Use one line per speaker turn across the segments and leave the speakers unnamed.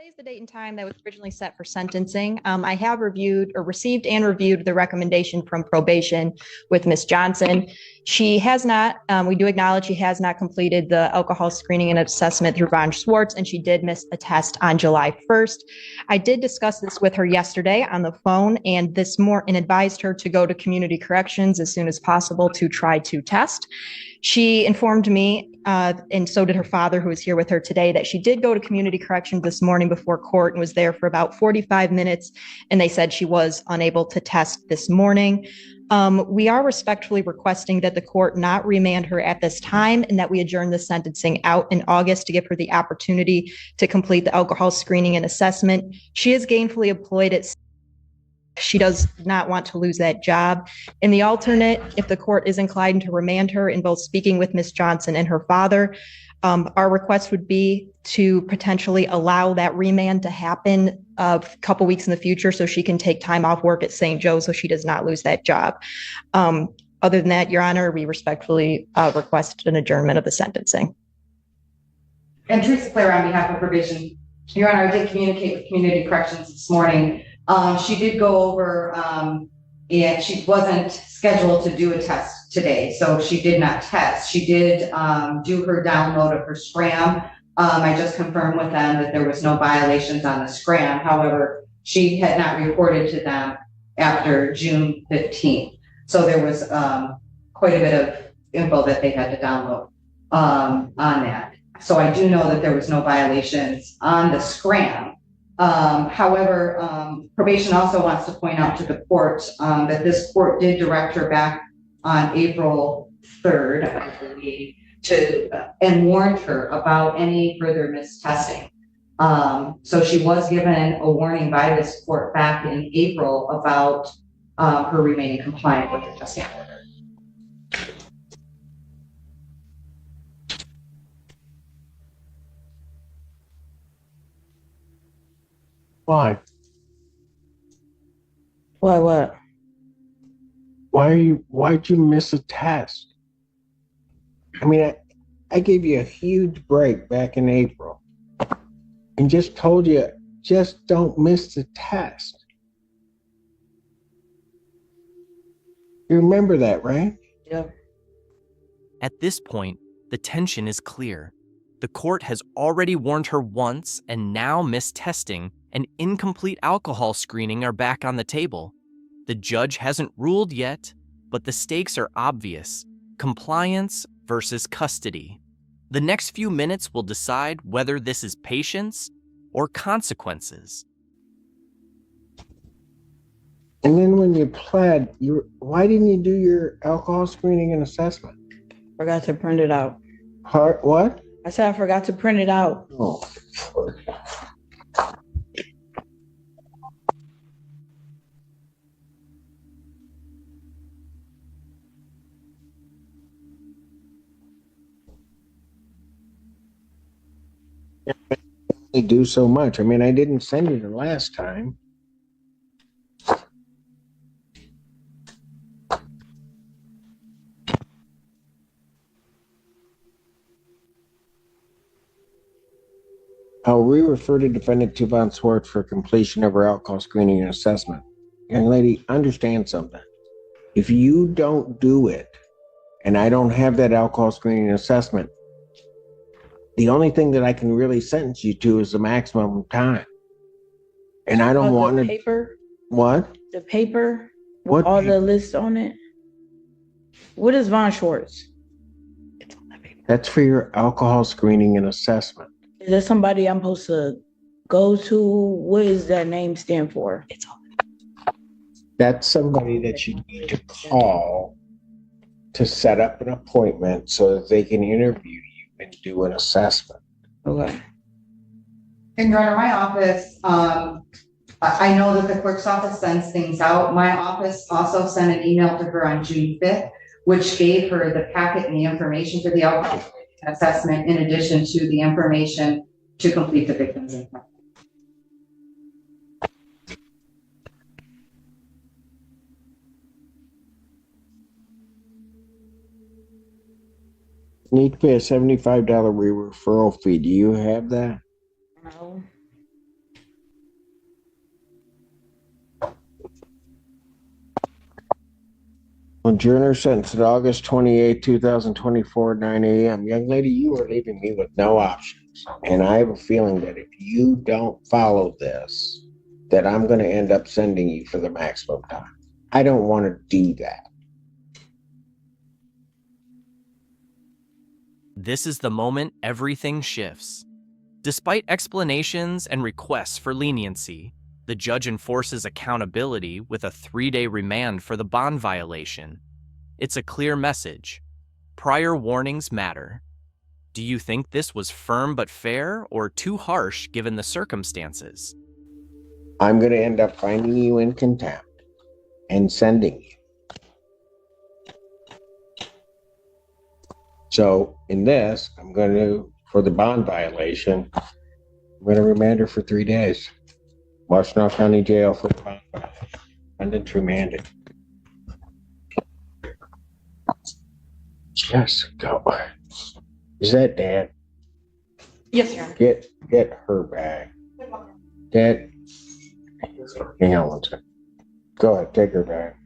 is the date and time that was originally set for sentencing. I have received and reviewed the recommendation from probation with Ms. Johnson. She has not, we do acknowledge she has not completed the alcohol screening and assessment through Von Schwartz, and she did miss a test on July 1st. I did discuss this with her yesterday on the phone and advised her to go to community corrections as soon as possible to try to test. She informed me, and so did her father, who is here with her today, that she did go to community corrections this morning before court and was there for about 45 minutes. And they said she was unable to test this morning. We are respectfully requesting that the court not remand her at this time and that we adjourn the sentencing out in August to give her the opportunity to complete the alcohol screening and assessment. She is gainfully employed at She does not want to lose that job. In the alternate, if the court is inclined to remand her in both speaking with Ms. Johnson and her father, our request would be to potentially allow that remand to happen a couple weeks in the future so she can take time off work at St. Joe so she does not lose that job. Other than that, Your Honor, we respectfully request an adjournment of the sentencing.
And Teresa Clare on behalf of probation. Your Honor, I did communicate with community corrections this morning. She did go over, and she wasn't scheduled to do a test today, so she did not test. She did do her download of her scram. I just confirmed with them that there was no violations on the scram. However, she had not reported to them after June 15th. So there was quite a bit of info that they had to download on that. So I do know that there was no violations on the scram. However, probation also wants to point out to the court that this court did direct her back on April 3rd, I believe, and warned her about any further mistesting. So she was given a warning by this court back in April about her remaining compliant with the testing order.
Why?
Why what?
Why'd you miss a test? I mean, I gave you a huge break back in April and just told you, just don't miss the test. You remember that, right?
Yeah.
At this point, the tension is clear. The court has already warned her once, and now mistesting and incomplete alcohol screening are back on the table. The judge hasn't ruled yet, but the stakes are obvious: compliance versus custody. The next few minutes will decide whether this is patience or consequences.
And then when you pled, why didn't you do your alcohol screening and assessment?
Forgot to print it out.
What?
I said I forgot to print it out.
Oh. They do so much. I mean, I didn't send you the last time. I'll re-refer to defendant to Von Schwartz for completion of her alcohol screening and assessment. Young lady, understand something. If you don't do it, and I don't have that alcohol screening and assessment, the only thing that I can really sentence you to is the maximum time. And I don't want to.
The paper?
What?
The paper?
What?
All the lists on it? What is Von Schwartz?
It's on that paper.
That's for your alcohol screening and assessment.
Is there somebody I'm supposed to go to? What does that name stand for?
It's on.
That's somebody that you need to call to set up an appointment so that they can interview you and do an assessment.
Okay.
And Your Honor, my office, I know that the clerk's office sends things out. My office also sent an email to her on June 5th, which gave her the packet and the information for the alcohol assessment in addition to the information to complete the victim's impact.
Need to pay a $75 referral fee. Do you have that?
No.
Adjourner sentenced at August 28, 2024, 9 a.m. Young lady, you are leaving me with no options. And I have a feeling that if you don't follow this, that I'm going to end up sending you for the maximum time. I don't want to do that.
This is the moment everything shifts. Despite explanations and requests for leniency, the judge enforces accountability with a 3-day remand for the bond violation. It's a clear message. Prior warnings matter. Do you think this was firm but fair or too harsh given the circumstances?
I'm going to end up finding you in contempt and sending you. So in this, I'm going to, for the bond violation, I'm going to remand her for 3 days. Washtenaw County Jail for the bond violation. And then remanded. Just go. Is that Dad?
Yes, Your Honor.
Get her back. Dad, hang on one second. Go ahead, take her back.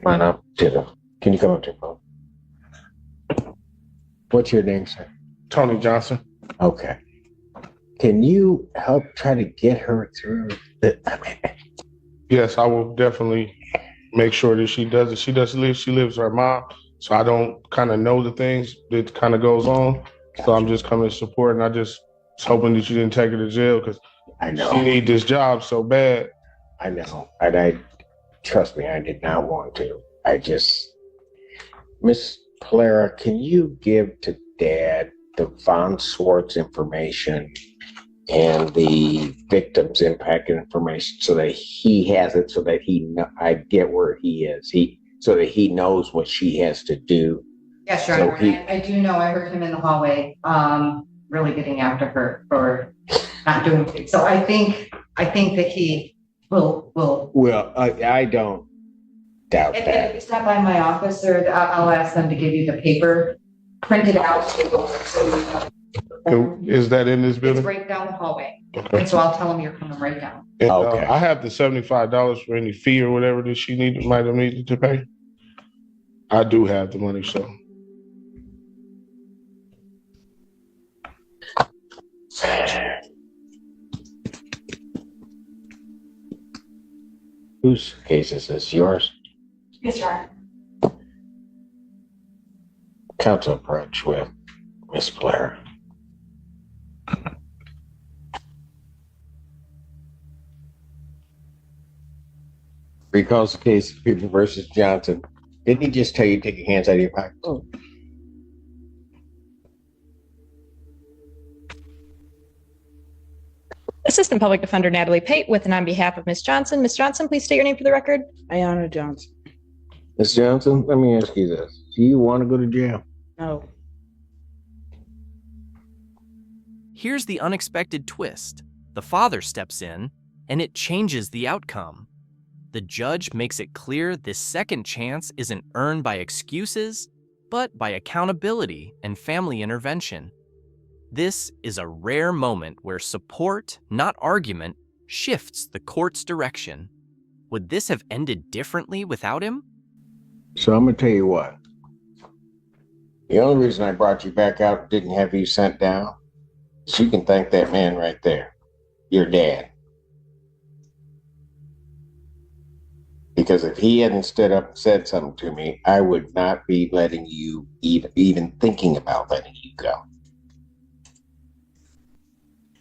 Come on up to the, can you come up to the phone? What's your name, sir?
Tony Johnson.
Okay. Can you help try to get her through the,
Yes, I will definitely make sure that she does it. She lives with her mom, so I don't kind of know the things that kind of goes on. So I'm just coming to support, and I just was hoping that you didn't take her to jail because
I know.
she need this job so bad.
I know. And I, trust me, I did not want to. I just, Miss Clara, can you give to Dad the Von Swartz information and the victim's impact information so that he has it, so that I get where he is, so that he knows what she has to do.
Yeah, sure.
So
I do know, I heard him in the hallway, really getting after her for not doing things. So I think that he will.
Well, I don't doubt
If
that.
you stop by my office, or I'll ask them to give you the paper, print it out.
And is that in this
It's
building?
right down the hallway.
Okay.
And so I'll tell them you're coming right down.
And,
Okay.
I have the $75 for any fee or whatever that she might have needed to pay. I do have the money, so.
Whose case is this? Yours?
Yes, Your Honor.
Counsel approach with Miss Clara. Recalls the case of People versus Johnson. Didn't he just tell you to take your hands out of your pocket?
Oh,
Assistant Public Defender Natalie Pate with and on behalf of Ms. Johnson. Ms. Johnson, please state your name for the record.
Ayana Johnson.
Miss Johnson, let me ask you this. Do you want to go to jail?
No.
Here's the unexpected twist. The father steps in, and it changes the outcome. The judge makes it clear this second chance isn't earned by excuses, but by accountability and family intervention. This is a rare moment where support, not argument, shifts the court's direction. Would this have ended differently without him?
So I'm going to tell you what. The only reason I brought you back out and didn't have you sent down is you can thank that man right there, your dad. Because if he hadn't stood up and said something to me, I would not be letting you, even thinking about letting you go.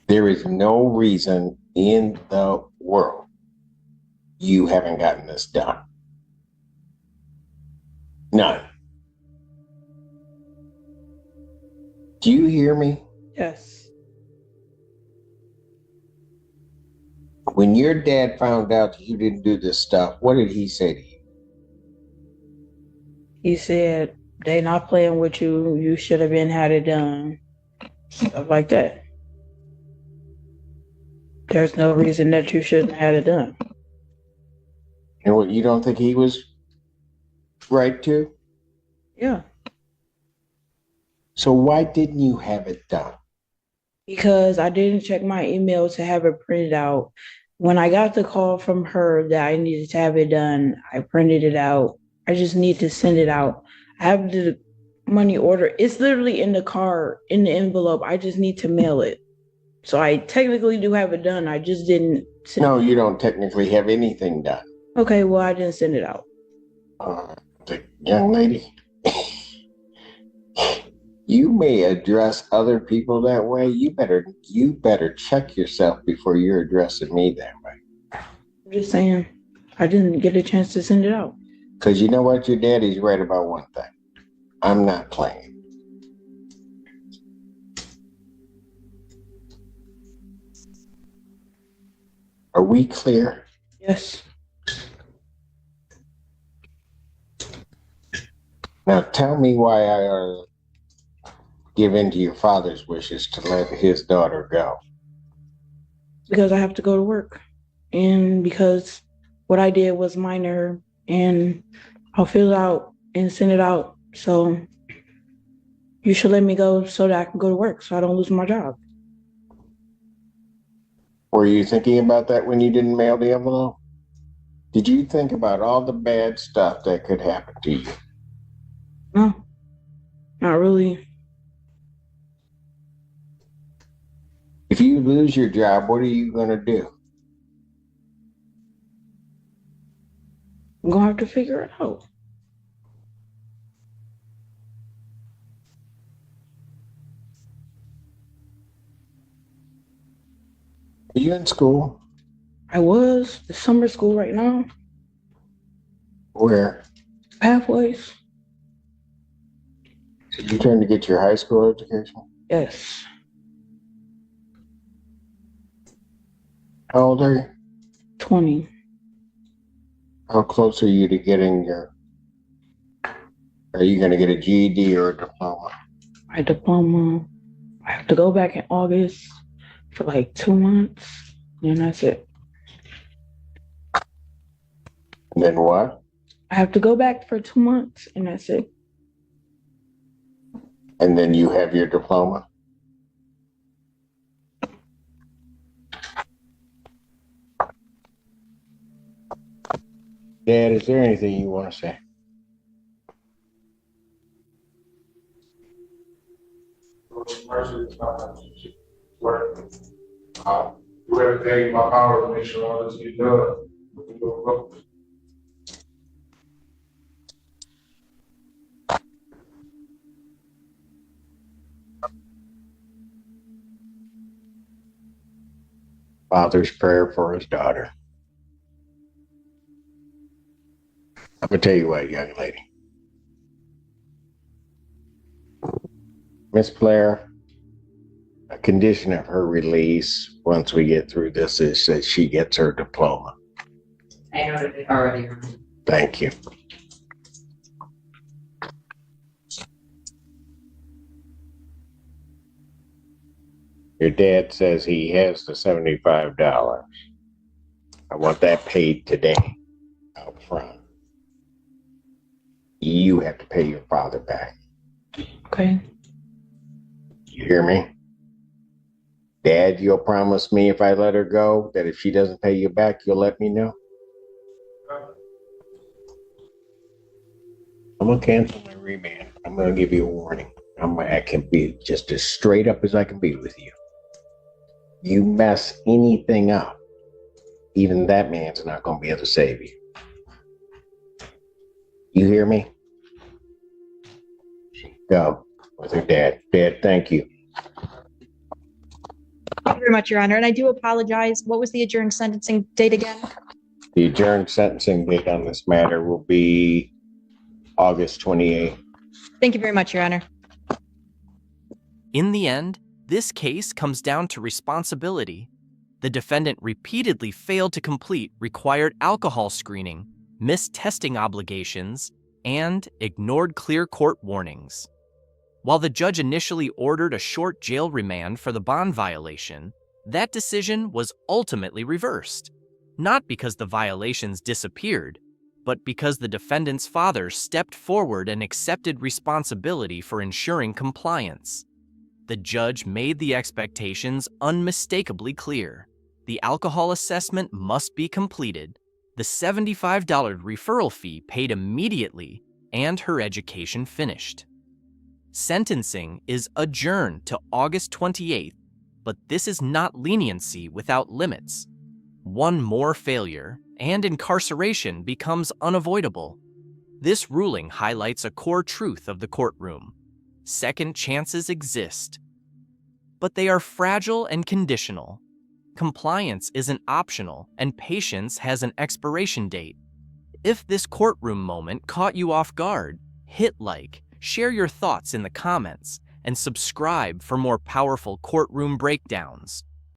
There is no reason in the world you haven't gotten this done. None. Do you hear me?
Yes.
When your dad found out that you didn't do this stuff, what did he say to you?
He said, they not playing with you. You should have been had it done. Stuff like that. There's no reason that you shouldn't have had it done.
And what, you don't think he was right to?
Yeah.
So why didn't you have it done?
Because I didn't check my email to have it printed out. When I got the call from her that I needed to have it done, I printed it out. I just need to send it out. I have the money order. It's literally in the car, in the envelope. I just need to mail it. So I technically do have it done. I just didn't send
No, you don't technically have anything done.
Okay, well, I didn't send it out.
The young lady, you may address other people that way. You better check yourself before you're addressing me that way.
I'm just saying, I didn't get a chance to send it out.
Because you know what? Your daddy's right about one thing. I'm not playing. Are we clear?
Yes.
Now tell me why I ought to give in to your father's wishes to let his daughter go.
Because I have to go to work. And because what I did was minor, and I'll fill it out and send it out. So you should let me go so that I can go to work so I don't lose my job.
Were you thinking about that when you didn't mail the envelope? Did you think about all the bad stuff that could happen to you?
No, not really.
If you lose your job, what are you going to do?
I'm going to have to figure it out.
Are you in school?
I was the summer school right now.
Where?
Pathways.
So you trying to get your high school education?
Yes.
How old are you?
20.
How close are you to getting your... Are you going to get a GED or a diploma?
My diploma. I have to go back in August for like 2 months, and that's it.
And then what?
I have to go back for 2 months, and that's it.
And then you have your diploma? Dad, is there anything you want to say?
Do everything in my power to make sure all this gets done.
Father's prayer for his daughter. I'm going to tell you what, young lady. Miss Blair, a condition of her release once we get through this is that she gets her diploma.
I noted it already.
Thank you. Your dad says he has the $75. I want that paid today, out front. You have to pay your father back.
Okay.
You hear me? Dad, you'll promise me if I let her go that if she doesn't pay you back, you'll let me know? I'm going to cancel my remand. I'm going to give you a warning. I can be just as straight up as I can be with you. You mess anything up, even that man's not going to be able to save you. You hear me? Go with her dad. Dad, thank you.
Thank you very much, Your Honor. And I do apologize. What was the adjourned sentencing date again?
The adjourned sentencing date on this matter will be August 28th.
Thank you very much, Your Honor.
In the end, this case comes down to responsibility. The defendant repeatedly failed to complete required alcohol screening, missed testing obligations, and ignored clear court warnings. While the judge initially ordered a short jail remand for the bond violation, that decision was ultimately reversed, not because the violations disappeared, but because the defendant's father stepped forward and accepted responsibility for ensuring compliance. The judge made the expectations unmistakably clear. the alcohol assessment must be completed, the $75 referral fee paid immediately, and her education finished. Sentencing is adjourned to August 28th, but this is not leniency without limits. One more failure, and incarceration becomes unavoidable. This ruling highlights a core truth of the courtroom. Second chances exist, but they are fragile and conditional. Compliance isn't optional, and patience has an expiration date. If this courtroom moment caught you off guard, hit like, share your thoughts in the comments, and subscribe for more powerful courtroom breakdowns.